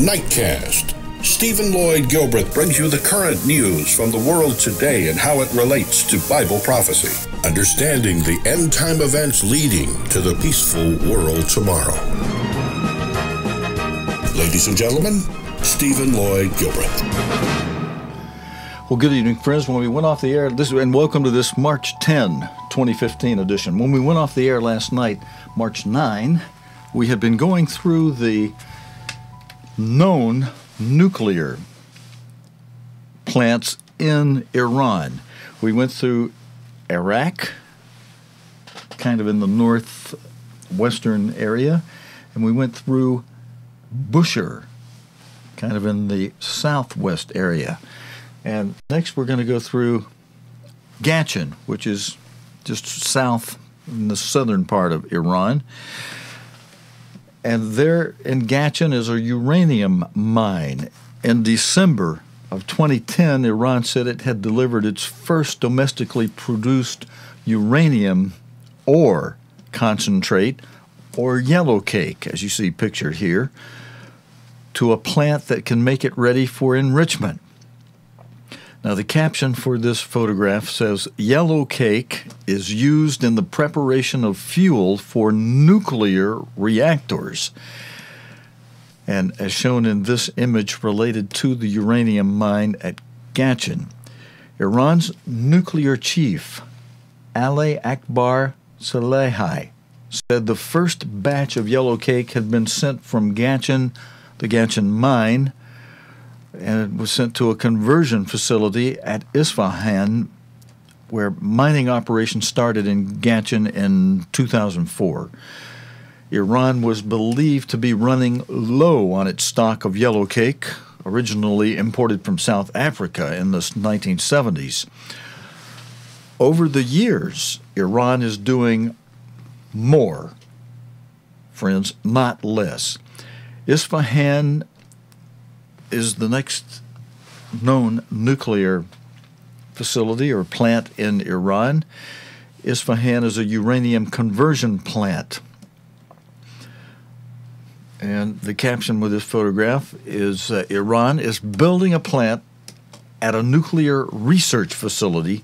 Nightcast. Stephen Lloyd Gilbreth brings you the current news from the world today and how it relates to Bible prophecy. Understanding the end-time events leading to the peaceful world tomorrow. Ladies and gentlemen, Stephen Lloyd Gilbreth. Well, good evening, friends. When we went off the air, and welcome to this March 10, 2015 edition. When we went off the air last night, March 9, we had been going through the known nuclear plants in Iran. We went through Iraq, kind of in the northwestern area, and we went through Bushehr, kind of in the southwest area. And next we're going to go through Gachin, which is just south in the southern part of Iran. And there in Gachin is a uranium mine. In December of 2010, Iran said it had delivered its first domestically produced uranium ore concentrate, or yellow cake, as you see pictured here, to a plant that can make it ready for enrichment. Now, the caption for this photograph says, "Yellow cake is used in the preparation of fuel for nuclear reactors." And as shown in this image related to the uranium mine at Gachin, Iran's nuclear chief, Ali Akbar Salehi, said the first batch of yellow cake had been sent from Gachin, the Gachin Mine, and it was sent to a conversion facility at Isfahan, where mining operations started in Gachin in 2004. Iran was believed to be running low on its stock of yellow cake, originally imported from South Africa in the 1970s. Over the years, Iran is doing more, friends, not less. Isfahan is the next known nuclear facility or plant in Iran. Isfahan is a uranium conversion plant. And the caption with this photograph is Iran is building a plant at a nuclear research facility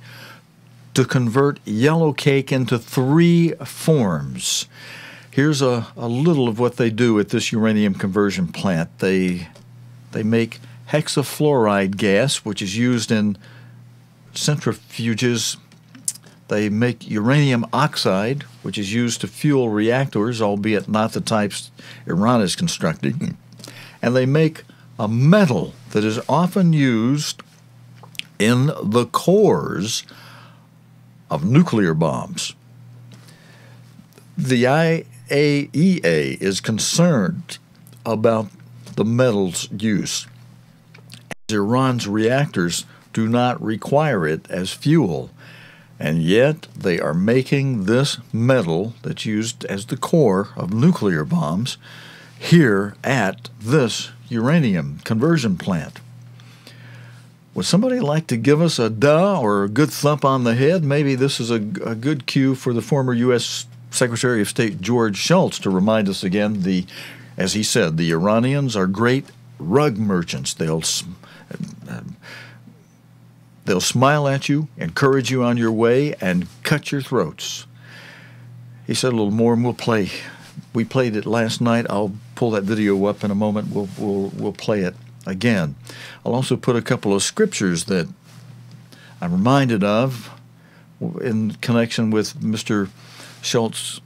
to convert yellow cake into 3 forms. Here's a little of what they do at this uranium conversion plant. They make hexafluoride gas, which is used in centrifuges. They make uranium oxide, which is used to fuel reactors, albeit not the types Iran is constructing. And they make a metal that is often used in the cores of nuclear bombs. The IAEA is concerned about the metal's use, as Iran's reactors do not require it as fuel, and yet they are making this metal that's used as the core of nuclear bombs here at this uranium conversion plant. Would somebody like to give us a duh or a good thump on the head? Maybe this is a good cue for the former U.S. Secretary of State George Schultz to remind us again, as he said, the Iranians are great rug merchants. They'll smile at you, encourage you on your way, and cut your throats. He said a little more, and we'll play. We played it last night. I'll pull that video up in a moment. We'll play it again. I'll also put a couple of scriptures that I'm reminded of in connection with Mr. Schultz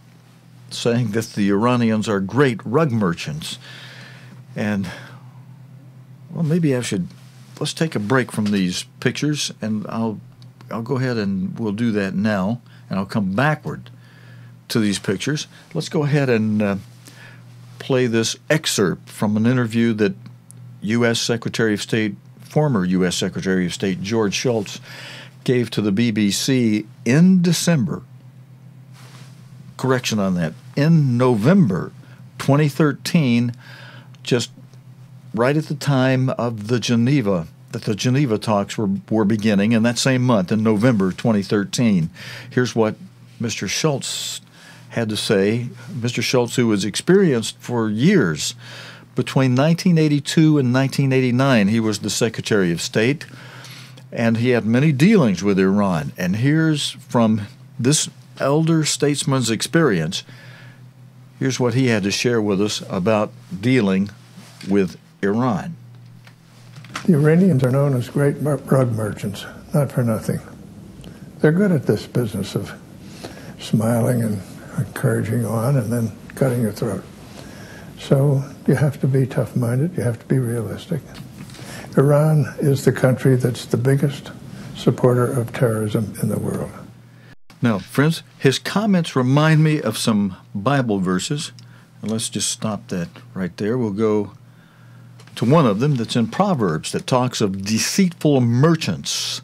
saying that the Iranians are great rug merchants. And, well, maybe let's take a break from these pictures, and I'll go ahead and we'll do that now, and I'll come backward to these pictures. Let's go ahead and play this excerpt from an interview that former U.S. Secretary of State George Schultz gave to the BBC in December. Correction on that. In November 2013, just right at the time of the Geneva talks were beginning, in that same month, in November 2013. Here's what Mr. Schultz had to say. Mr. Schultz, who was experienced for years between 1982 and 1989, he was the Secretary of State, and he had many dealings with Iran. And here's from this elder statesman's experience, here's what he had to share with us about dealing with Iran. The Iranians are known as great drug merchants, not for nothing. They're good at this business of smiling and encouraging on and then cutting your throat. So you have to be tough-minded, you have to be realistic. Iran is the country that's the biggest supporter of terrorism in the world. Now, friends, his comments remind me of some Bible verses. And let's just stop that right there. We'll go to one of them that's in Proverbs that talks of deceitful merchants.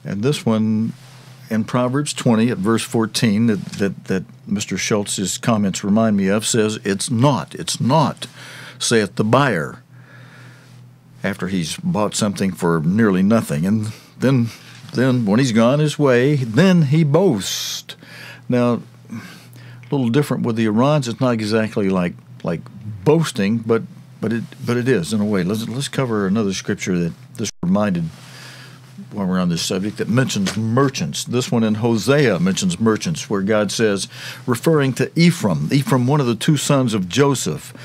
And this one in Proverbs 20 at verse 14 that Mr. Schultz's comments remind me of says, it's not, saith the buyer, after he's bought something for nearly nothing. And then when he's gone his way, then he boasts. Now, a little different with the Irans. It's not exactly like boasting, but it is in a way. Let's cover another scripture that this reminded while we're on this subject that mentions merchants. This one in Hosea mentions merchants, where God says, referring to Ephraim, one of the two sons of Joseph.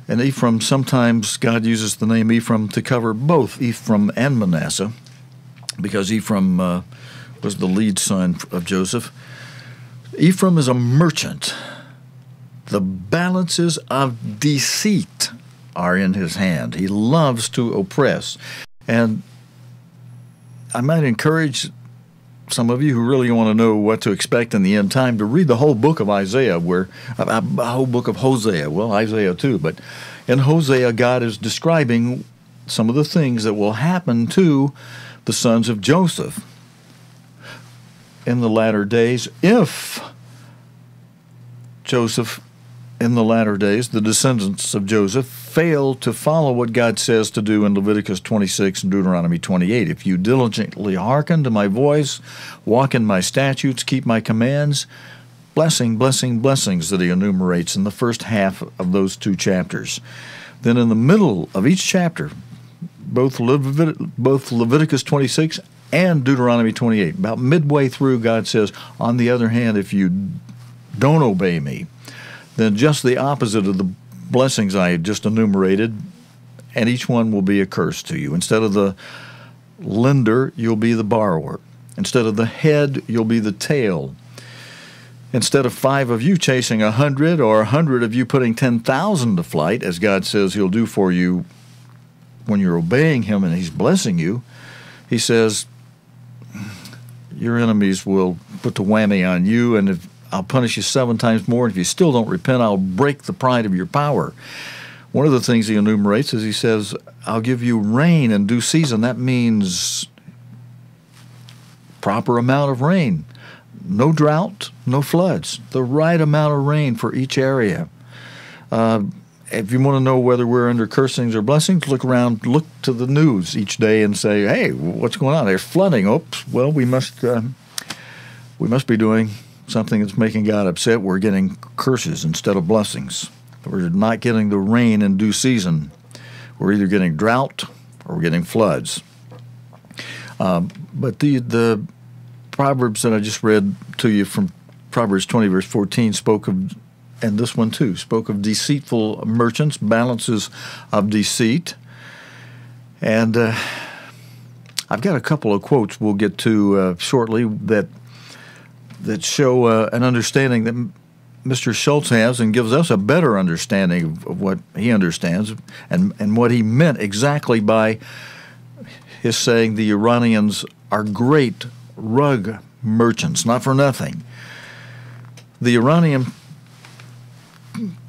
And Ephraim, sometimes God uses the name Ephraim to cover both Ephraim and Manasseh, because Ephraim was the lead son of Joseph. Ephraim is a merchant. The balances of deceit are in his hand. He loves to oppress. And I might encourage some of you who really want to know what to expect in the end time to read the whole book of Isaiah, a whole book of Hosea, well, Isaiah too, but in Hosea, God is describing some of the things that will happen to the sons of Joseph in the latter days if Joseph, in the latter days, the descendants of Joseph, fail to follow what God says to do in Leviticus 26 and Deuteronomy 28. If you diligently hearken to my voice, walk in my statutes, keep my commands, blessings that he enumerates in the first half of those two chapters. Then in the middle of each chapter, both Leviticus 26 and Deuteronomy 28, about midway through, God says, on the other hand, if you don't obey me, then just the opposite of the blessings I had just enumerated, and each one will be a curse to you. Instead of the lender, you'll be the borrower. Instead of the head, you'll be the tail. Instead of 5 of you chasing 100, or 100 of you putting 10,000 to flight, as God says he'll do for you when you're obeying him and he's blessing you, he says your enemies will put the whammy on you, and if I'll punish you 7 times more, and if you still don't repent, I'll break the pride of your power. One of the things he enumerates is he says, I'll give you rain in due season. That means proper amount of rain. No drought, no floods. The right amount of rain for each area. If you want to know whether we're under cursings or blessings, look around, look to the news each day and say, hey, what's going on? There's flooding. Oops, well, we must be doing something that's making God upset. We're getting curses instead of blessings. We're not getting the rain in due season. We're either getting drought or we're getting floods. But the Proverbs that I just read to you from Proverbs 20, verse 14, spoke of, and this one too, spoke of deceitful merchants, balances of deceit. And I've got a couple of quotes we'll get to shortly that show an understanding that Mr. Schultz has and gives us a better understanding of what he understands and what he meant exactly by his saying the Iranians are great rug merchants, not for nothing. The Iranian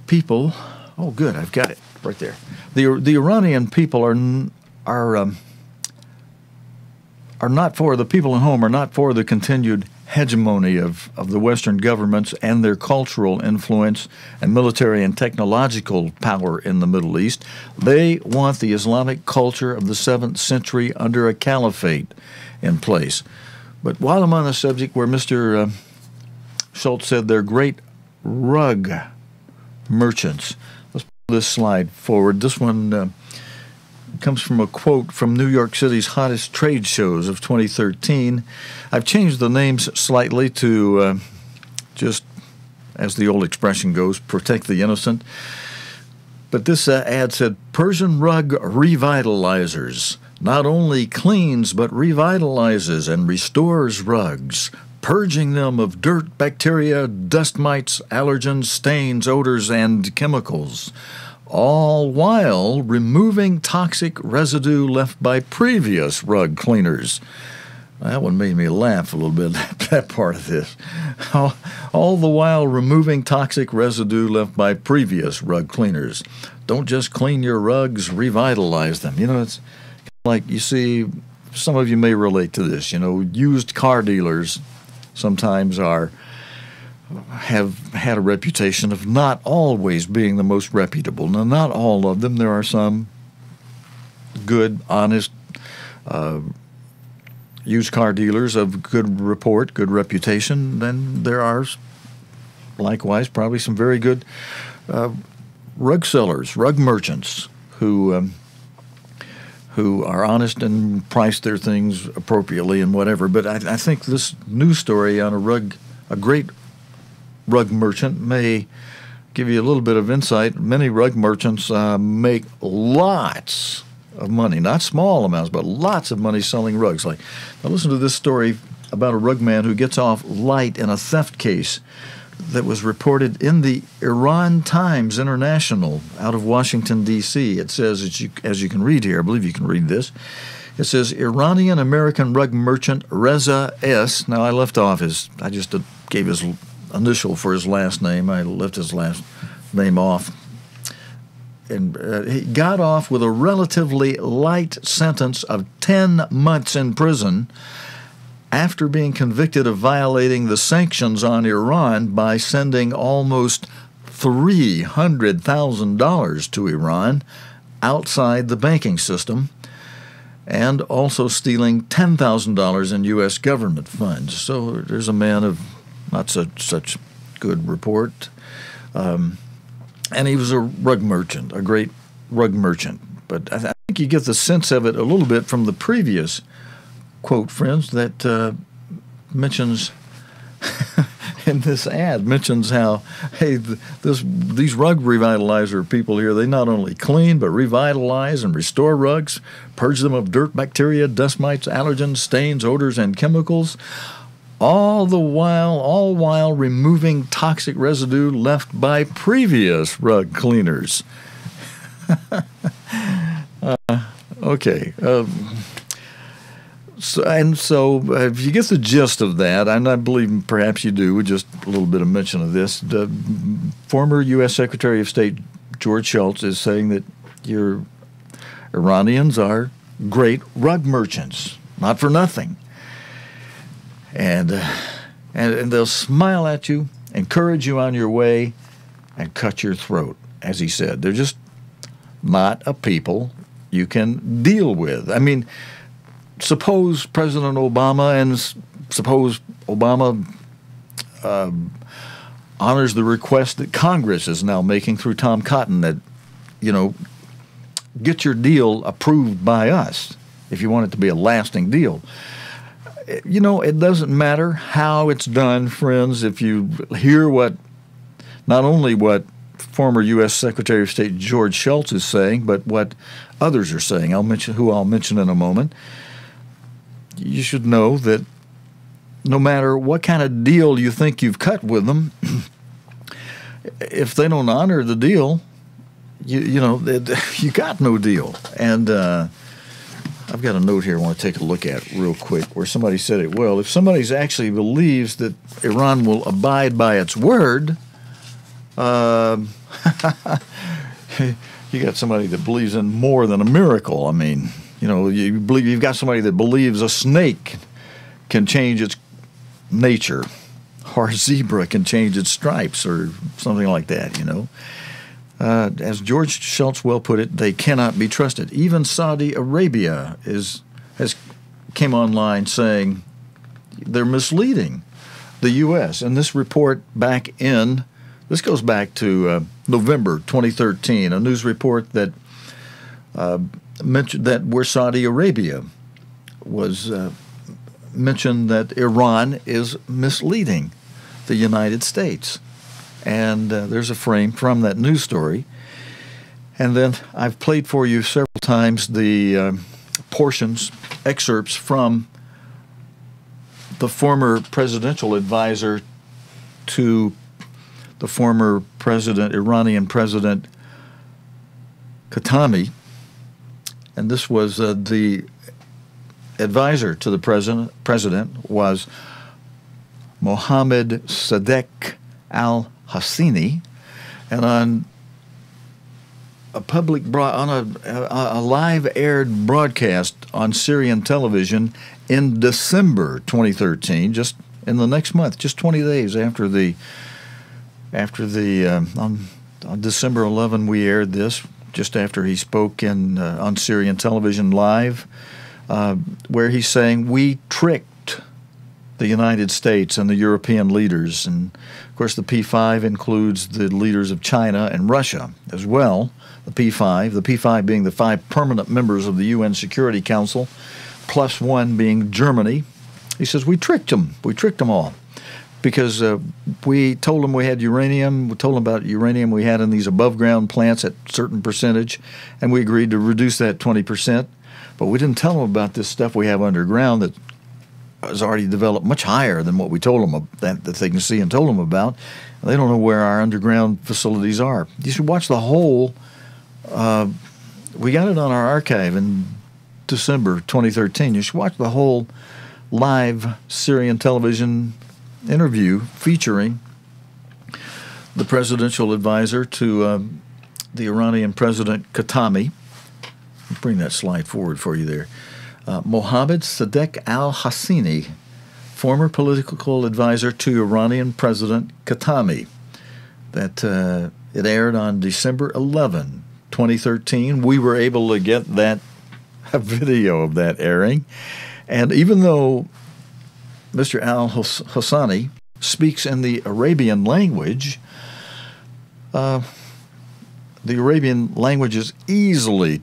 people, oh good, I've got it right there. The Iranian people are not for, the people at home are not for the continued hegemony of the Western governments and their cultural influence and military and technological power in the Middle East. They want the Islamic culture of the 7th century under a caliphate in place. But while I'm on the subject where Mr. Schultz said they're great rug merchants, let's this slide forward. This one comes from a quote from New York City's hottest trade shows of 2013. I've changed the names slightly to just, as the old expression goes, protect the innocent. But this ad said, Persian rug revitalizers. Not only cleans, but revitalizes and restores rugs, purging them of dirt, bacteria, dust mites, allergens, stains, odors, and chemicals, all while removing toxic residue left by previous rug cleaners. That one made me laugh a little bit, that part of this. All the while removing toxic residue left by previous rug cleaners. Don't just clean your rugs, revitalize them. You know, it's like, you see, some of you may relate to this. You know, used car dealers sometimes have had a reputation of not always being the most reputable. Now, not all of them. There are some good, honest used car dealers of good report, good reputation. Then there are, likewise, probably some very good rug sellers, rug merchants who are honest and price their things appropriately and whatever. But I think this news story on a great rug merchant may give you a little bit of insight. Many rug merchants make lots of money, not small amounts, but lots of money selling rugs. Like, now listen to this story about a rug man who gets off light in a theft case that was reported in the Iran Times International out of Washington, D.C. It says, as you can read here, I believe you can read this, it says, Iranian-American rug merchant Reza S. Now, I left off I just gave his initial for his last name. I left his last name off. And he got off with a relatively light sentence of 10 months in prison after being convicted of violating the sanctions on Iran by sending almost $300,000 to Iran outside the banking system and also stealing $10,000 in U.S. government funds. So there's a man of not such good report. And he was a rug merchant, a great rug merchant. But I think you get the sense of it a little bit from the previous quote, friends, that mentions in this ad, mentions how, hey, these rug revitalizer people here, they not only clean but revitalize and restore rugs, purge them of dirt, bacteria, dust mites, allergens, stains, odors, and chemicals, all while removing toxic residue left by previous rug cleaners. Okay. So if you get the gist of that, and I believe perhaps you do, with just a little bit of mention of this, the former U.S. Secretary of State George Schultz is saying that your Iranians are great rug merchants, not for nothing. And they'll smile at you, encourage you on your way, and cut your throat, as he said. They're just not a people you can deal with. I mean, suppose President Obama honors the request that Congress is now making through Tom Cotton that, get your deal approved by us if you want it to be a lasting deal. It doesn't matter how it's done, friends, if you hear not only what former U.S. Secretary of State George Schultz is saying, but what others are saying, I'll mention in a moment. You should know that no matter what kind of deal you think you've cut with them, if they don't honor the deal, you got no deal. And I've got a note here I want to take a look at real quick where somebody said it well. If somebody actually believes that Iran will abide by its word, you got somebody that believes in more than a miracle. I mean, you've got somebody that believes a snake can change its nature, or a zebra can change its stripes, or something like that, As George Schultz well put it, they cannot be trusted. Even Saudi Arabia has came online saying they're misleading the U.S. In this report back in This goes back to November 2013, a news report that mentioned that where Saudi Arabia was mentioned that Iran is misleading the United States. And there's a frame from that news story. And then I've played for you several times the excerpts from the former presidential advisor to the former Iranian President Khatami. And this was the advisor to the president was Mohammed Sadek al-Hassini, and on a live aired broadcast on Syrian television in December 2013, just in the next month, just 20 days after on December 11 we aired this, just after he spoke on Syrian television live, where he's saying we tricked the United States and the European leaders. And of course the P5 includes the leaders of China and Russia as well. The P5 being the 5 permanent members of the UN Security Council, plus 1 being Germany. He says we tricked them all, because we told them we had uranium. We told them about uranium we had in these above-ground plants at a certain percentage, and we agreed to reduce that 20%. But we didn't tell them about this stuff we have underground that has already developed much higher than what we told them that they can see and told them about. They don't know where our underground facilities are. You should watch the whole. We got it on our archive in December 2013. You should watch the whole live Syrian television interview featuring the presidential advisor to the Iranian President Khatami. I'll bring that slide forward for you there. Mohammed Sadek al-Hassini, former political advisor to Iranian President Khatami. That it aired on December 11, 2013. We were able to get a video of that airing. And even though Mr. al-Hassani speaks in the Arabian language, the Arabian language is easily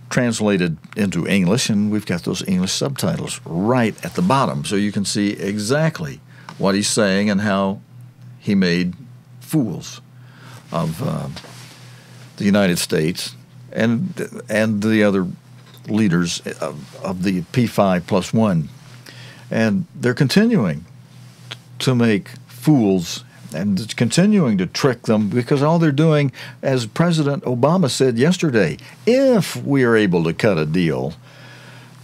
translated into English, and we've got those English subtitles right at the bottom, so you can see exactly what he's saying and how he made fools of the United States and the other leaders of the P5 plus 1. And they're continuing to make fools and continuing to trick them, because all they're doing, as President Obama said yesterday, if we are able to cut a deal,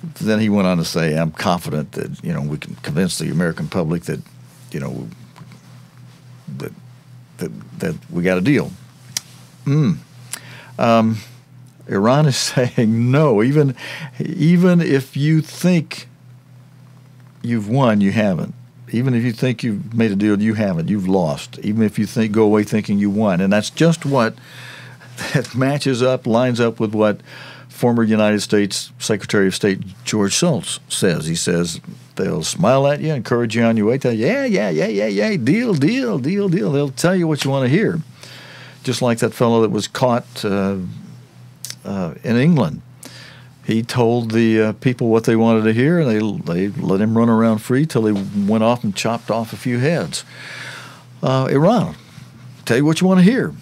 then he went on to say, I'm confident that we can convince the American public that that we got a deal. Iran is saying no. Even if you think you've won, you haven't. Even if you think you've made a deal, you haven't. You've lost. Even if you go away thinking you won. And that's just what that lines up with what former United States Secretary of State George Schultz says. He says they'll smile at you, encourage you on your way, tell you, yeah, deal. They'll tell you what you want to hear. Just like that fellow that was caught in England. He told the people what they wanted to hear, and they let him run around free till he went off and chopped off a few heads. Iran, tell you what you want to hear.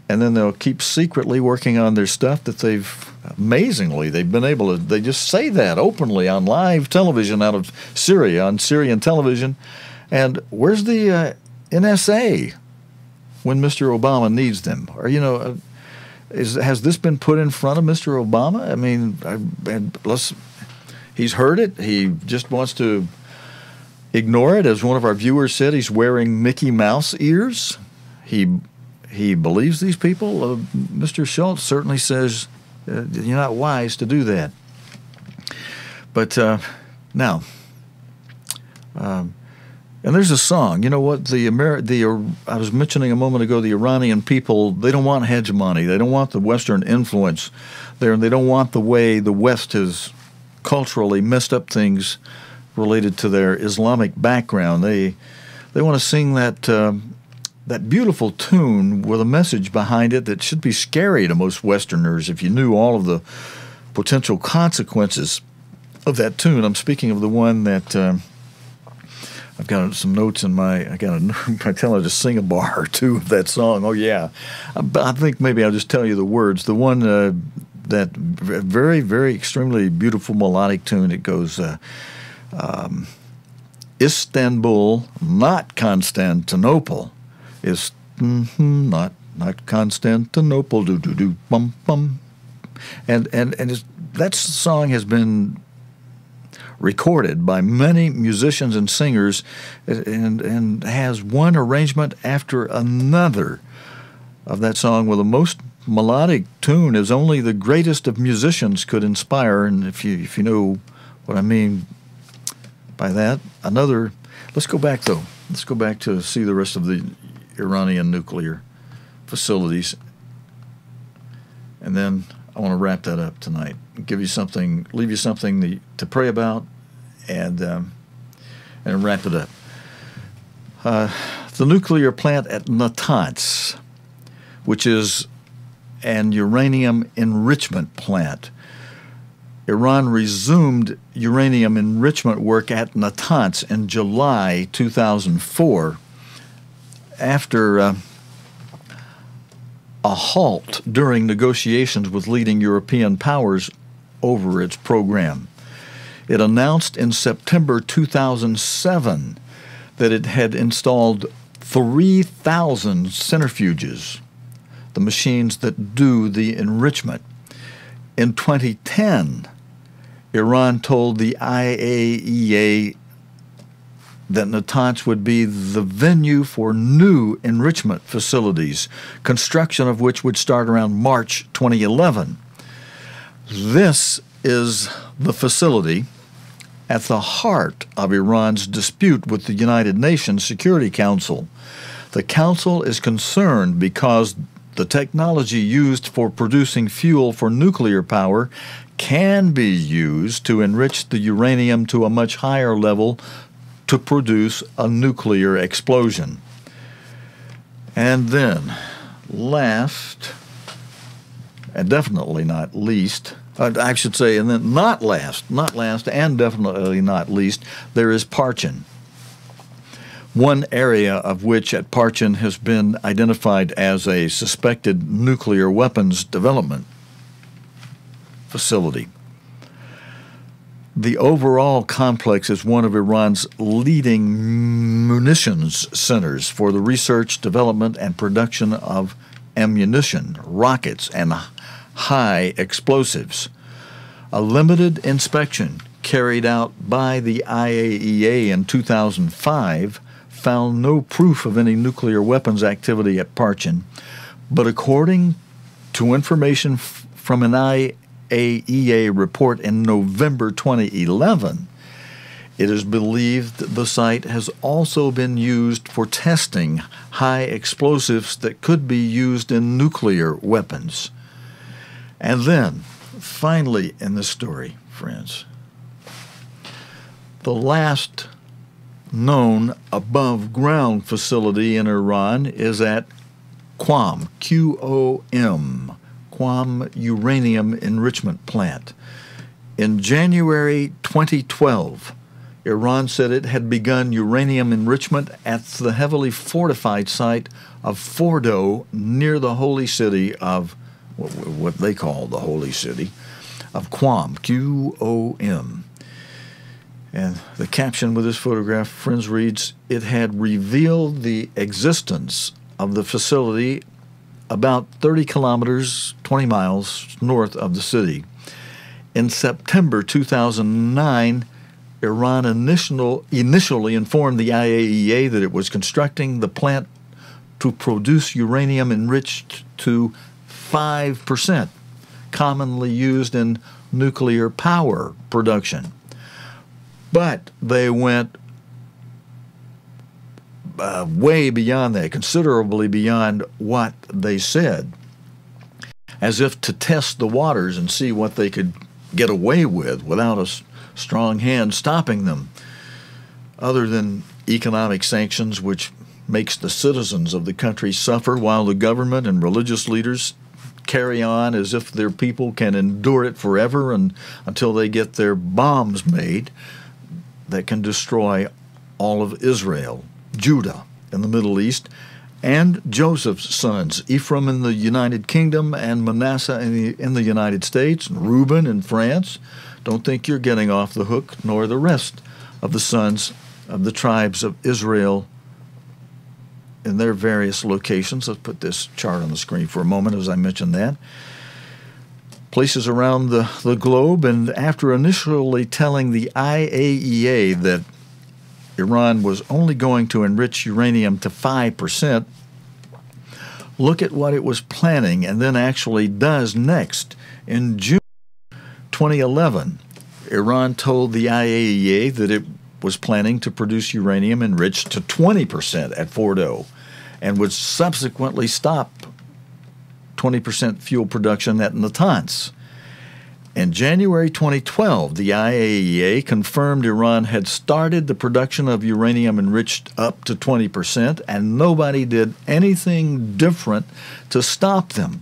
And then they'll keep secretly working on their stuff that they've been able to, they just say that openly on live television out of Syria, on Syrian television. And where's the NSA when Mr. Obama needs them? Or, has this been put in front of Mr. Obama? I mean, he's heard it. He just wants to ignore it. As one of our viewers said, he's wearing Mickey Mouse ears. He believes these people. Mr. Schultz certainly says you're not wise to do that. But now, and there's a song. You know what? I was mentioning a moment ago, the Iranian people, they don't want hegemony. They don't want the Western influence there. They don't want the way the West has culturally messed up things related to their Islamic background. They want to sing that that beautiful tune with a message behind it that should be scary to most Westerners if you knew all of the potential consequences of that tune. I'm speaking of the one that I've got some notes in I tell her to sing a bar or two of that song. Oh, yeah. I think maybe I'll just tell you the words. The one, that very, very extremely beautiful melodic tune, it goes, Istanbul, not Constantinople, is not Constantinople, do bum bum, and that song has been recorded by many musicians and singers, and has one arrangement after another of that song with the most melodic tune as only the greatest of musicians could inspire. And if you know what I mean by that, let's go back though. Let's go back to see the rest of the Iranian nuclear facilities, and then I want to wrap that up tonight. Leave you something to pray about, and wrap it up. The nuclear plant at Natanz, which is an uranium enrichment plant. Iran resumed uranium enrichment work at Natanz in July 2004 after a halt during negotiations with leading European powers over its program. It announced in September 2007 that it had installed 3,000 centrifuges, the machines that do the enrichment. In 2010, Iran told the IAEA that Natanz would be the venue for new enrichment facilities, construction of which would start around March 2011. This is the facility at the heart of Iran's dispute with the United Nations Security Council. The Council is concerned because the technology used for producing fuel for nuclear power can be used to enrich the uranium to a much higher level to produce a nuclear explosion. And then, last, and definitely not least, I should say, and then not last, and definitely not least, there is Parchin. One area of which at Parchin has been identified as a suspected nuclear weapons development facility. The overall complex is one of Iran's leading munitions centers for the research, development, and production of ammunition, rockets, and high explosives. A limited inspection carried out by the IAEA in 2005 found no proof of any nuclear weapons activity at Parchin, but according to information from an IAEA report in November 2011, it is believed that the site has also been used for testing high explosives that could be used in nuclear weapons. And then, finally in this story, friends, the last known above-ground facility in Iran is at QOM, Q-O-M, QOM Uranium Enrichment Plant. In January 2012, Iran said it had begun uranium enrichment at the heavily fortified site of Fordo near the holy city of what they call the holy city of QOM, Q-O-M. And the caption with this photograph, friends, reads, "It had revealed the existence of the facility about 30 kilometers, 20 miles north of the city. In September 2009, Iran initially informed the IAEA that it was constructing the plant to produce uranium enriched to 5%, commonly used in nuclear power production. But they went way beyond that, considerably beyond what they said, as if to test the waters and see what they could get away with without a strong hand stopping them, other than economic sanctions, which makes the citizens of the country suffer while the government and religious leaders carry on as if their people can endure it forever and until they get their bombs made that can destroy all of Israel, Judah in the Middle East, and Joseph's sons, Ephraim in the United Kingdom and Manasseh in the United States, and Reuben in France. Don't think you're getting off the hook, nor the rest of the sons of the tribes of Israel in their various locations. Let's put this chart on the screen for a moment as I mentioned that. Places around the globe, and after initially telling the IAEA that Iran was only going to enrich uranium to 5%, look at what it was planning and then actually does next. In June 2011, Iran told the IAEA that it was planning to produce uranium enriched to 20% at Fordo and would subsequently stop 20% fuel production at Natanz. In January 2012, the IAEA confirmed Iran had started the production of uranium enriched up to 20%, and nobody did anything different to stop them.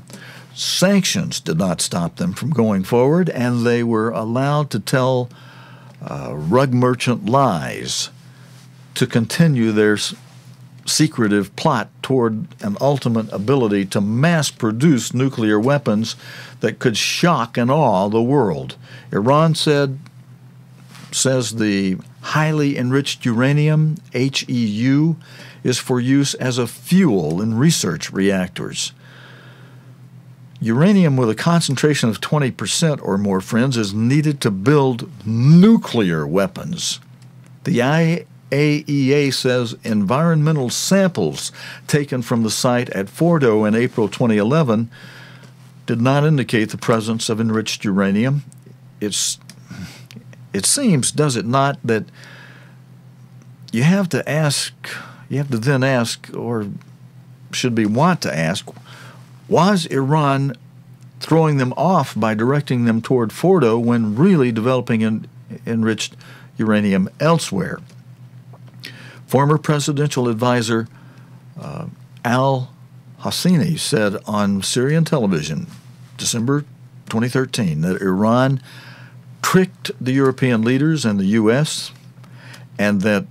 Sanctions did not stop them from going forward, and they were allowed to tell rug merchant lies to continue their secretive plot toward an ultimate ability to mass-produce nuclear weapons that could shock and awe the world. Iran says the highly enriched uranium, HEU, is for use as a fuel in research reactors. Uranium with a concentration of 20% or more, friends, is needed to build nuclear weapons. The IAEA says environmental samples taken from the site at Fordo in April 2011 did not indicate the presence of enriched uranium. It seems, does it not, that you have to then ask, or should be want to ask, was Iran throwing them off by directing them toward Fordo when really developing enriched uranium elsewhere? Former presidential advisor al-Hosseini said on Syrian television, December 2013, that Iran tricked the European leaders and the U.S., and that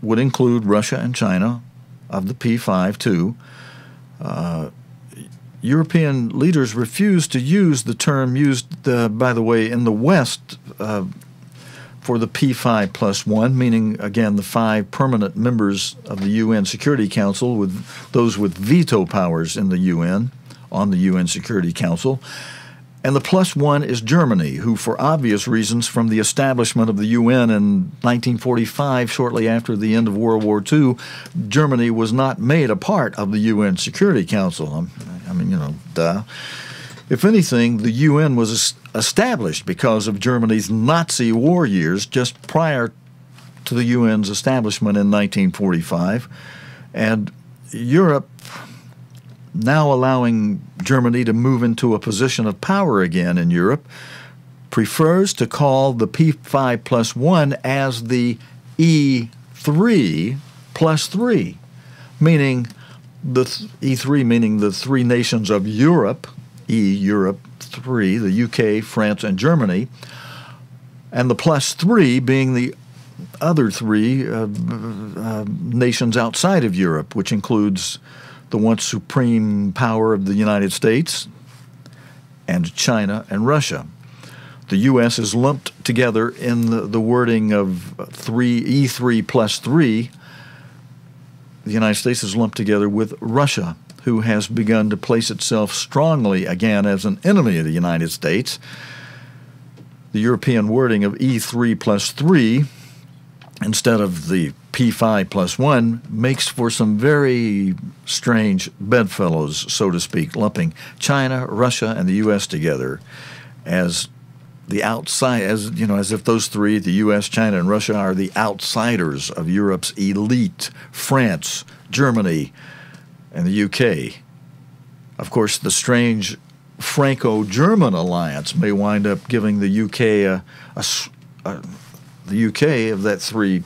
would include Russia and China of the P5 too. European leaders refused to use the term used, by the way, in the West for the P5+1, meaning, again, the 5 permanent members of the UN Security Council, with those with veto powers in the UN, on the UN Security Council. And the +1 is Germany, who, for obvious reasons, from the establishment of the UN in 1945, shortly after the end of World War II, Germany was not made a part of the UN Security Council. I mean, duh. If anything, the UN was established because of Germany's Nazi war years just prior to the UN's establishment in 1945. And Europe, now allowing Germany to move into a position of power again in Europe, prefers to call the P5+1 as the E3+3, meaning E3 meaning the 3 nations of Europe, Europe 3, the UK, France, and Germany, and the +3 being the other 3 nations outside of Europe, which includes the once supreme power of the United States and China and Russia. The U.S. is lumped together in the wording of E3+3. The United States is lumped together with Russia, who has begun to place itself strongly again as an enemy of the United States. The European wording of E3+3 instead of the P5+1 makes for some very strange bedfellows, so to speak, lumping China, Russia, and the U.S. together as the outside, as if those 3, the U.S., China, and Russia, are the outsiders of Europe's elite: France, Germany, and the UK. Of course, the strange Franco-German alliance may wind up giving the UK the UK of that 3+1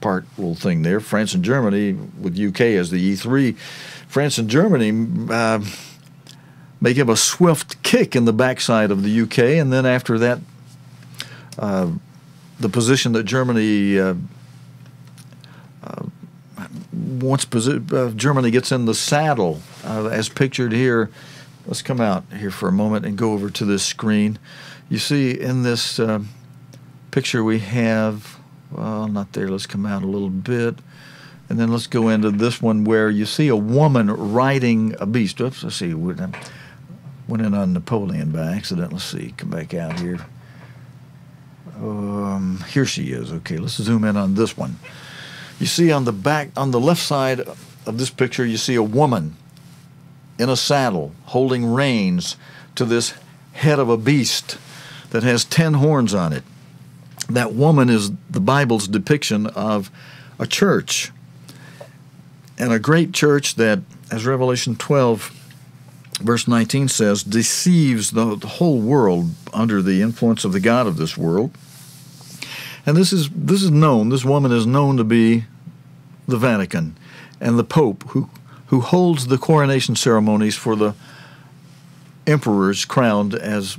six-part little thing there. France and Germany, with UK as the E3. France and Germany may give a swift kick in the backside of the UK, and then after that, the position that Germany once Germany gets in the saddle, as pictured here. Let's come out here for a moment and go over to this screen. You see in this picture we have, well, not there. Let's come out a little bit. And then let's go into this one where you see a woman riding a beast. Oops, let's see. Went in on Napoleon by accident. Let's see. Come back out here. Here she is. Okay, let's zoom in on this one. You see on the back, on the left side of this picture, you see a woman in a saddle holding reins to this head of a beast that has 10 horns on it. That woman is the Bible's depiction of a church, and a great church that, as Revelation 12, verse 19 says, deceives the whole world under the influence of the god of this world. And this is known, this woman is known to be the Vatican and the Pope, who holds the coronation ceremonies for the emperors crowned as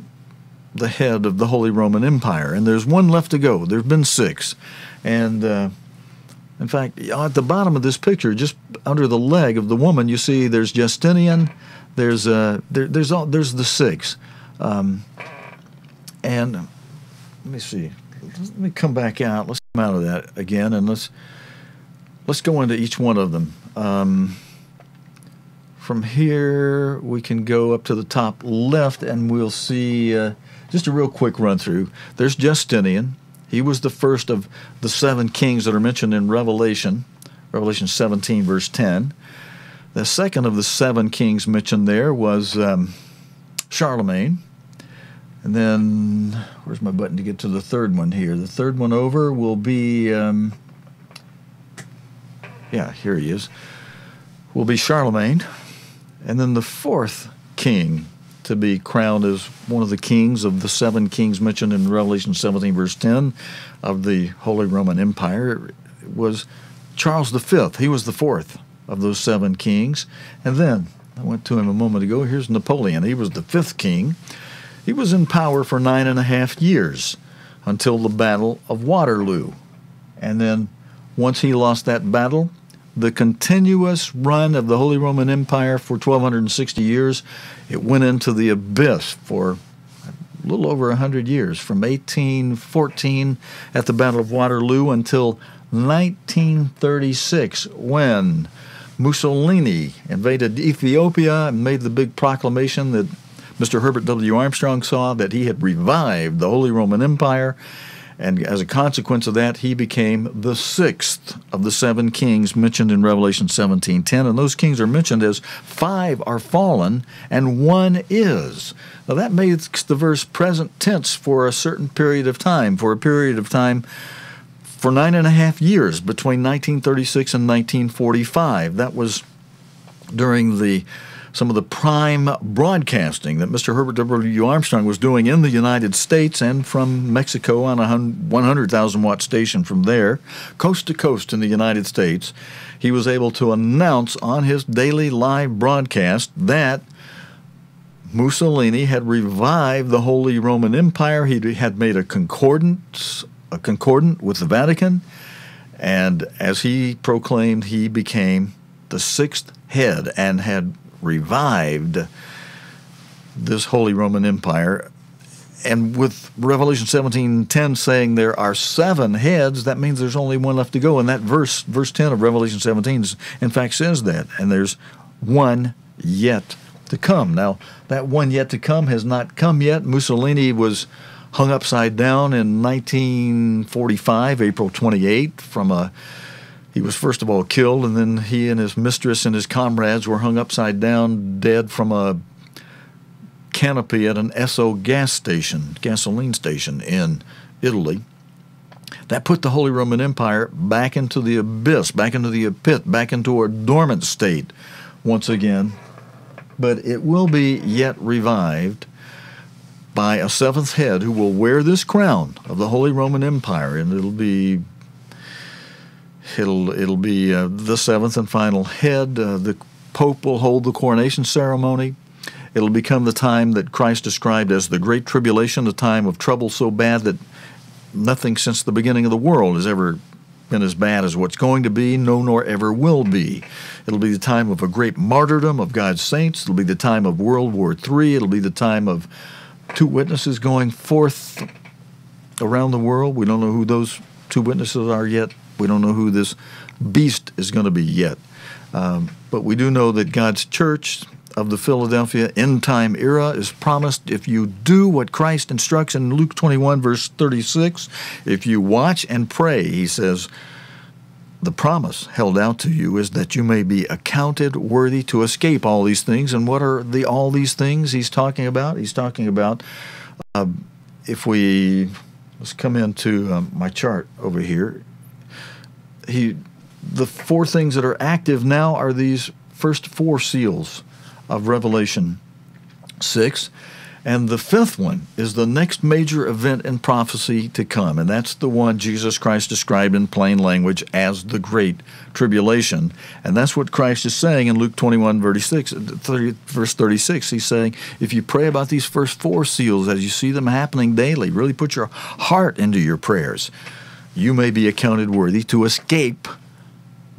the head of the Holy Roman Empire. And there's one left to go. There's been 6. And in fact, at the bottom of this picture, just under the leg of the woman, you see there's Justinian, there's the 6. And let me see. Let me come back out. Let's come out of that again, and let's go into each one of them. From here, we can go up to the top left, and we'll see just a real quick run-through. There's Justinian. He was the first of the 7 kings that are mentioned in Revelation 17, verse 10. The second of the 7 kings mentioned there was Charlemagne. And then, where's my button to get to the third one here? The third one over will be, yeah, here he is, will be Charlemagne. And then the 4th king to be crowned as one of the kings of the 7 kings mentioned in Revelation 17, verse 10 of the Holy Roman Empire was Charles V. He was the 4th of those 7 kings. And then, I went to him a moment ago, here's Napoleon. He was the 5th king. He was in power for 9.5 years until the Battle of Waterloo. And then, once he lost that battle, the continuous run of the Holy Roman Empire for 1,260 years, it went into the abyss for a little over 100 years, from 1814 at the Battle of Waterloo until 1936, when Mussolini invaded Ethiopia and made the big proclamation that Mr. Herbert W. Armstrong saw, that he had revived the Holy Roman Empire. And as a consequence of that, he became the 6th of the 7 kings mentioned in Revelation 17:10. And those kings are mentioned as 5 are fallen and 1 is. Now that makes the verse present tense for a certain period of time, for 9.5 years, between 1936 and 1945. That was during some of the prime broadcasting that Mr. Herbert W. Armstrong was doing in the United States and from Mexico on a 100,000-watt station from there, coast to coast in the United States. He was able to announce on his daily live broadcast that Mussolini had revived the Holy Roman Empire. He had made a concordant with the Vatican, and as he proclaimed, he became the 6th head and had revived this Holy Roman Empire. And with Revelation 17:10 saying there are 7 heads, that means there's only 1 left to go. And that verse 10 of Revelation 17, in fact, says that. And there's 1 yet to come. Now, that 1 yet to come has not come yet. Mussolini was hung upside down in 1945, April 28, he was first of all killed, and then he and his mistress and his comrades were hung upside down, dead from a canopy at an Esso gasoline station in Italy. That put the Holy Roman Empire back into the abyss, back into the pit, back into a dormant state once again. But it will be yet revived by a 7th head who will wear this crown of the Holy Roman Empire, and It'll be the seventh and final head. The Pope will hold the coronation ceremony. It'll become the time that Christ described as the Great Tribulation, a time of trouble so bad that nothing since the beginning of the world has ever been as bad as what's going to be, no, nor ever will be. It'll be the time of a great martyrdom of God's saints. It'll be the time of World War III. It'll be the time of two witnesses going forth around the world. We don't know who those two witnesses are yet. We don't know who this beast is going to be yet. But we do know that God's church of the Philadelphia end-time era is promised if you do what Christ instructs in Luke 21, verse 36. If you watch and pray, he says, the promise held out to you is that you may be accounted worthy to escape all these things. And what are all these things he's talking about? He's talking about, let's come into my chart over here. The four things that are active now are these first four seals of Revelation 6. And the fifth one is the next major event in prophecy to come, and that's the one Jesus Christ described in plain language as the Great Tribulation. And that's what Christ is saying in Luke 21, verse 36. He's saying, if you pray about these first four seals as you see them happening daily, really put your heart into your prayers, you may be accounted worthy to escape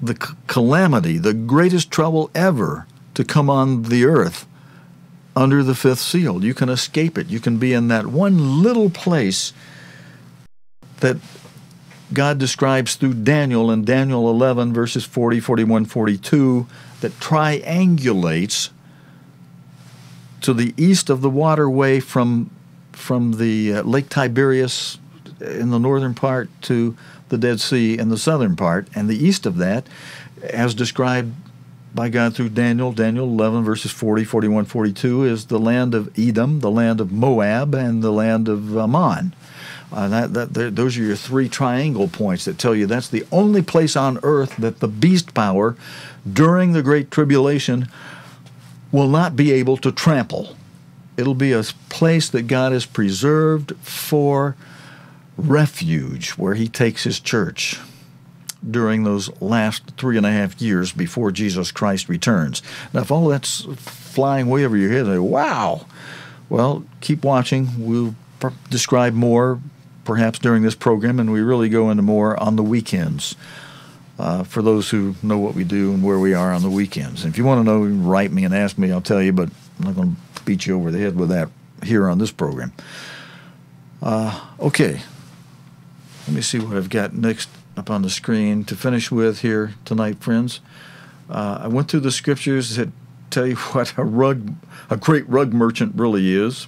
the calamity, the greatest trouble ever to come on the earth under the fifth seal. You can escape it. You can be in that one little place that God describes through Daniel in Daniel 11, verses 40, 41, 42, that triangulates to the east of the waterway from the Lake Tiberias in the northern part to the Dead Sea in the southern part, and the east of that, as described by God through Daniel 11, verses 40, 41, 42, is the land of Edom, the land of Moab, and the land of Ammon. Those are your three triangle points that tell you that's the only place on earth that the beast power during the Great Tribulation will not be able to trample. It'll be a place that God has preserved for refuge, where he takes his church during those last 3.5 years before Jesus Christ returns. Now, if all that's flying way over your head, wow. Well, keep watching. We'll describe more perhaps during this program, and we really go into more on the weekends for those who know what we do and where we are on the weekends. And if you want to know, write me and ask me, I'll tell you, but I'm not going to beat you over the head with that here on this program. Okay. Let me see what I've got next up on the screen to finish with here tonight, friends. I went through the scriptures that tell you what a great rug merchant really is.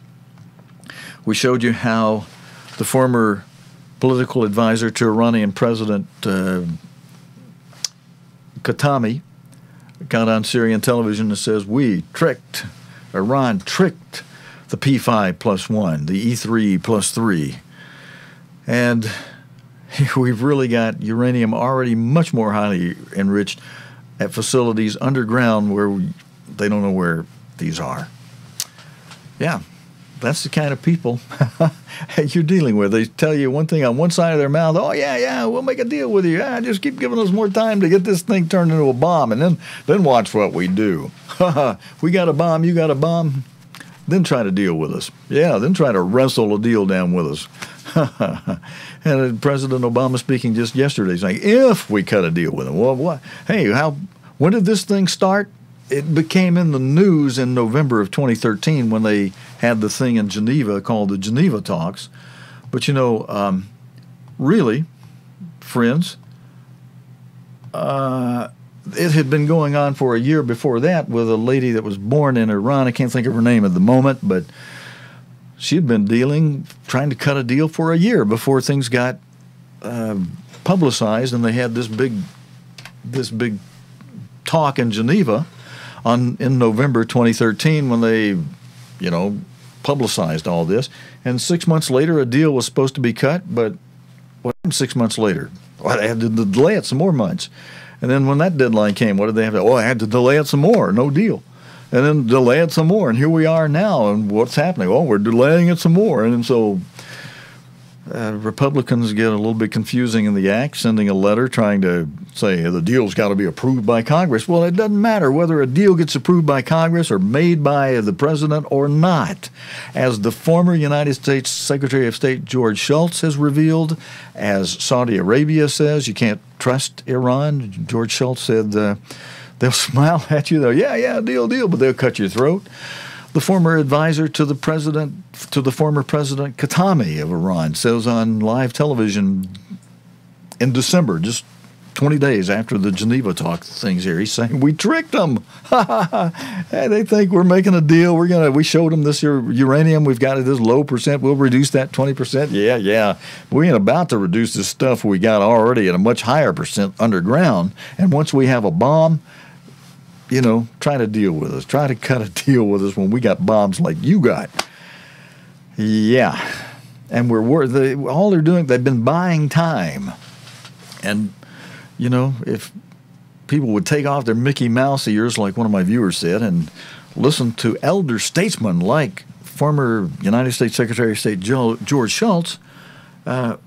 We showed you how the former political advisor to Iranian President Khatami got on Syrian television and says, Iran tricked the P5+1, the E3+3. And we've really got uranium already much more highly enriched at facilities underground where they don't know where these are. Yeah, that's the kind of people you're dealing with. They tell you one thing on one side of their mouth, oh, yeah, we'll make a deal with you. Yeah, just keep giving us more time to get this thing turned into a bomb, and then watch what we do. We got a bomb, you got a bomb, then try to deal with us. Yeah, then try to wrestle a deal down with us. And President Obama speaking just yesterday saying, if we cut a deal with them. Well, what? Hey, when did this thing start? It became in the news in November of 2013 when they had the thing in Geneva called the Geneva Talks. But, really, friends, it had been going on for a year before that with a lady that was born in Iran. I can't think of her name at the moment, but she had been trying to cut a deal for a year before things got publicized, and they had this big talk in Geneva in November 2013 when they, publicized all this. And 6 months later, a deal was supposed to be cut, but what happened 6 months later? Well, they had to delay it some more months. And then when that deadline came, what did they have to do? Oh, I had to delay it some more, no deal. And then delay it some more, and here we are now, and what's happening? Oh, we're delaying it some more. And so Republicans get a little bit confusing in the act, sending a letter trying to say the deal's got to be approved by Congress. Well, it doesn't matter whether a deal gets approved by Congress or made by the president or not. As the former United States Secretary of State George Schultz has revealed, as Saudi Arabia says, you can't trust Iran. George Schultz said they'll smile at you. They'll, yeah, deal, but they'll cut your throat. The former advisor to the former President Khatami of Iran says on live television in December, just 20 days after the Geneva talk things here, he's saying, we tricked them. Hey, they think we're making a deal. We showed them this uranium. We've got it this low percent. We'll reduce that 20%. Yeah. We ain't about to reduce this stuff we got already at a much higher percent underground. And once we have a bomb, try to deal with us. Try to cut a deal with us when we got bombs like you got. Yeah. And all they're doing, they've been buying time. And, if people would take off their Mickey Mouse ears, like one of my viewers said, and listen to elder statesmen like former United States Secretary of State George Schultz, there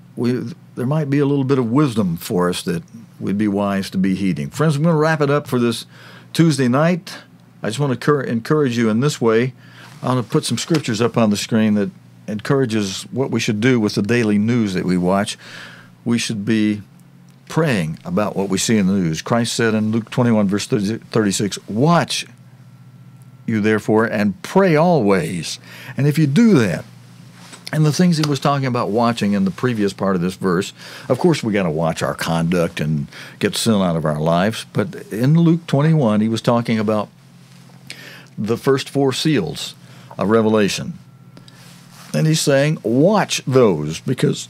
might be a little bit of wisdom for us that we'd be wise to be heeding. Friends, I'm going to wrap it up for this Tuesday night. I just want to encourage you in this way. I'm going to put some scriptures up on the screen that encourages what we should do with the daily news that we watch. We should be praying about what we see in the news. Christ said in Luke 21, verse 36, watch you therefore and pray always. And if you do that, and the things he was talking about watching in the previous part of this verse, of course we got to watch our conduct and get sin out of our lives. But in Luke 21, he was talking about the first 4 seals of Revelation. And he's saying, watch those, because,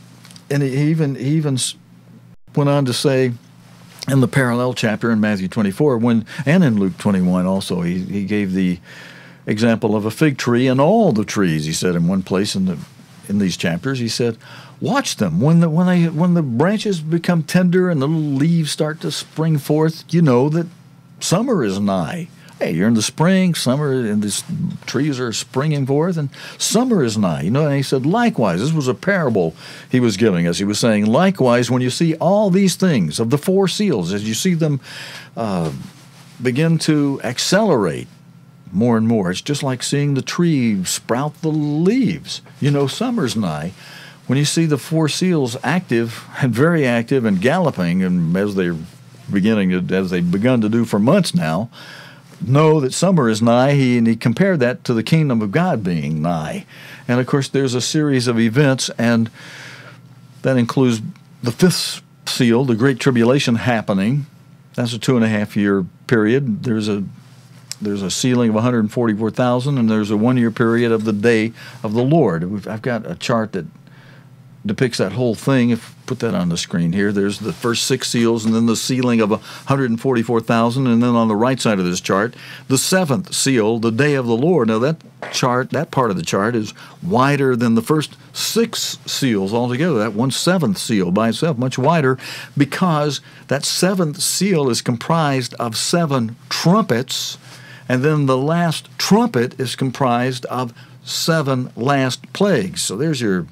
and he even went on to say in the parallel chapter in Matthew 24, and in Luke 21 also, he gave the example of a fig tree and all the trees. He said in one place in these chapters, he said, watch them. When the branches become tender and the little leaves start to spring forth, you know that summer is nigh. Hey, you're in the spring, summer, and these trees are springing forth, and summer is nigh. And he said, likewise, this was a parable he was giving us. He was saying, likewise, when you see all these things of the 4 seals, as you see them begin to accelerate more and more, it's just like seeing the tree sprout the leaves. Summer's nigh. When you see the 4 seals active and very active and galloping, and as they've begun to do for months now, know that summer is nigh, and he compared that to the kingdom of God being nigh. And, of course, there's a series of events, and that includes the 5th seal, the Great Tribulation, happening. That's a 2.5-year period. There's a sealing of 144,000, and there's a 1-year period of the day of the Lord. I've got a chart that depicts that whole thing. Put that on the screen here. There's the first 6 seals, and then the sealing of 144,000, and then on the right side of this chart, the 7th seal, the day of the Lord. Now that part of the chart is wider than the first 6 seals altogether. That 1/7 seal by itself, much wider, because that 7th seal is comprised of 7 trumpets, and then the last trumpet is comprised of 7 last plagues. So there's your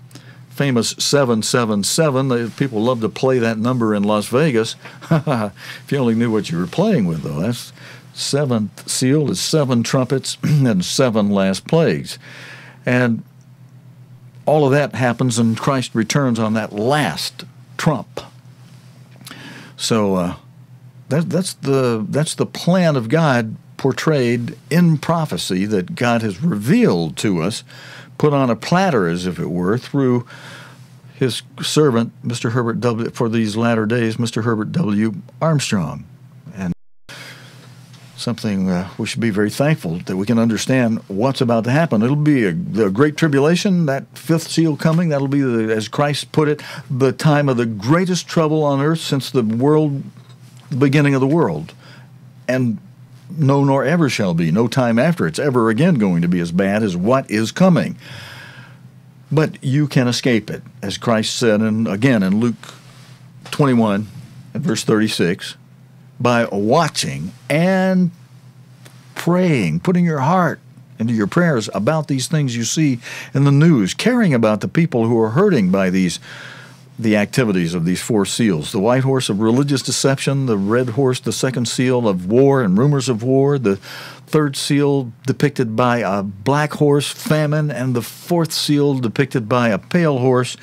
famous 777. People love to play that number in Las Vegas. If you only knew what you were playing with, though. That's 7th seal is 7 trumpets and 7 last plagues. And all of that happens, and Christ returns on that last trump. So that's the plan of God portrayed in prophecy that God has revealed to us, put on a platter, as if it were, through his servant, Mr. Herbert W., for these latter days, Mr. Herbert W. Armstrong. And something we should be very thankful that we can understand what's about to happen. It'll be the Great Tribulation, that 5th seal coming. That'll be, as Christ put it, the time of the greatest trouble on earth since the beginning of the world. And no, nor ever shall be, no time after it's ever again going to be as bad as what is coming. But you can escape it, as Christ said, and again in Luke 21 and verse 36, by watching and praying, putting your heart into your prayers about these things you see in the news, caring about the people who are hurting by the activities of these four seals. The white horse of religious deception, the red horse, the second seal of war and rumors of war, the third seal depicted by a black horse, famine, and the fourth seal depicted by a pale horse,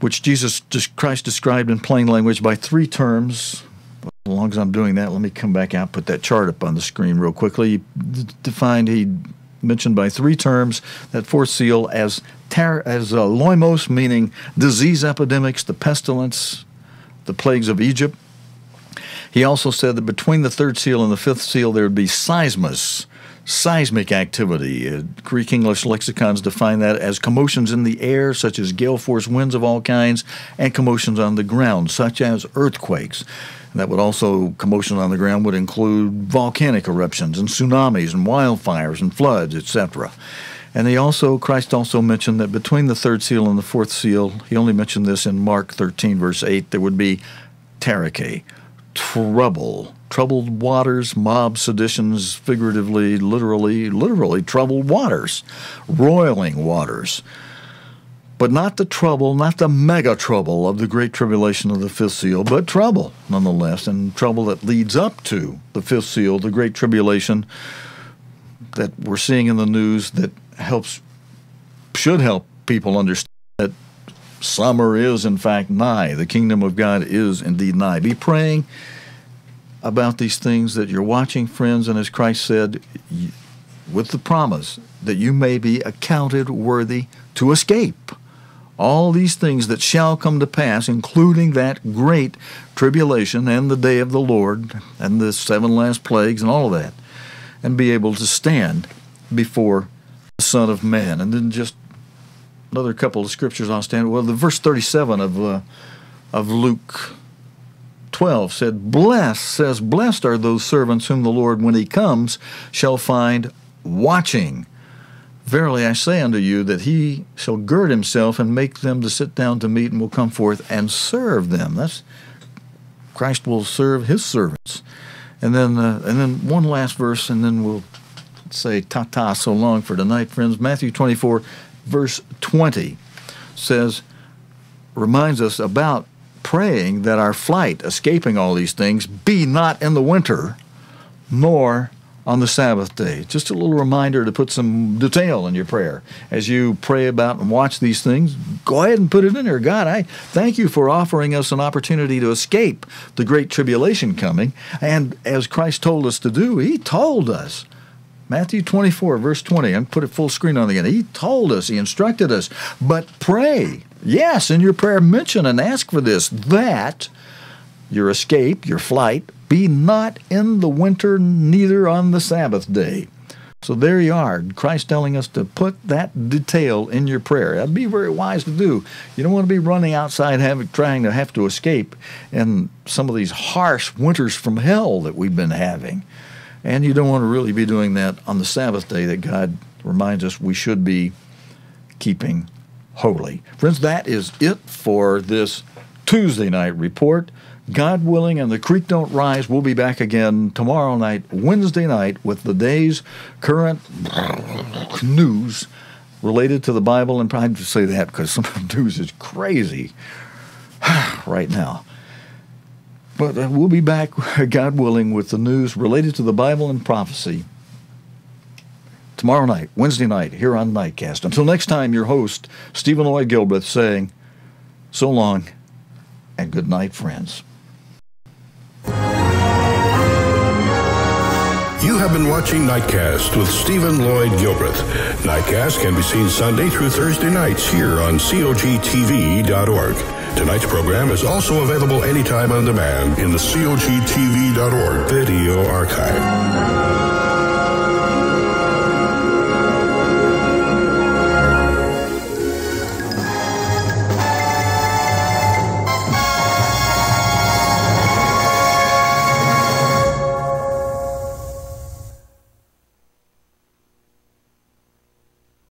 which Christ described in plain language by three terms. As long as I'm doing that, let me come back out, put that chart up on the screen real quickly. He mentioned by three terms that fourth seal as loimos, meaning disease epidemics, the pestilence, the plagues of Egypt. He also said that between the third seal and the fifth seal there would be seismos, seismic activity. Greek English lexicons define that as commotions in the air, such as gale force winds of all kinds, and commotions on the ground, such as earthquakes. And that would also, commotion on the ground would include volcanic eruptions and tsunamis and wildfires and floods, etc. And Christ also mentioned that between the third seal and the fourth seal, he only mentioned this in Mark 13, verse 8, there would be terike, troubled waters, mob seditions, figuratively, literally troubled waters, roiling waters. But not the trouble, not the mega trouble of the great tribulation of the fifth seal, but trouble nonetheless, and trouble that leads up to the fifth seal, the great tribulation that we're seeing in the news that should help people understand that summer is in fact nigh. The kingdom of God is indeed nigh. Be praying about these things that you're watching, friends, and as Christ said, with the promise that you may be accounted worthy to escape all these things that shall come to pass, including that great tribulation and the day of the Lord and the 7 last plagues and all of that, and be able to stand before the Son of Man. And then just another couple of scriptures I'll stand. Well, the verse 37 of Luke 12 said, Blessed are those servants whom the Lord, when he comes, shall find watching. Verily I say unto you that he shall gird himself and make them to sit down to meat, and will come forth and serve them. Christ will serve his servants. And then one last verse, and then we'll say ta-ta so long for tonight, friends. Matthew 24, verse 20 reminds us about praying that our flight, escaping all these things, be not in the winter, nor on the Sabbath day. Just a little reminder to put some detail in your prayer. As you pray about and watch these things, go ahead and put it in there. God, I thank you for offering us an opportunity to escape the great tribulation coming. And as Christ told us to do, he told us, Matthew 24, verse 20, I'm put it full screen on again. He told us, he instructed us, but pray. Yes, in your prayer mention and ask for this, that your escape, your flight, be not in the winter, neither on the Sabbath day. So there you are, Christ telling us to put that detail in your prayer. That'd be very wise to do. You don't want to be running outside trying to have to escape in some of these harsh winters from hell that we've been having. And you don't want to really be doing that on the Sabbath day that God reminds us we should be keeping holy. Friends, that is it for this Tuesday night report. God willing, and the creek don't rise, we'll be back again tomorrow night, Wednesday night, with the day's current news related to the Bible. And I have to say that because some of the news is crazy right now. But we'll be back, God willing, with the news related to the Bible and prophecy tomorrow night, Wednesday night, here on Nightcast. Until next time, your host, Stephen Lloyd Gilbreth, saying so long and good night, friends. You have been watching Nightcast with Stephen Lloyd Gilbreth. Nightcast can be seen Sunday through Thursday nights here on COGTV.org. Tonight's program is also available anytime on demand in the COGTV.org video archive.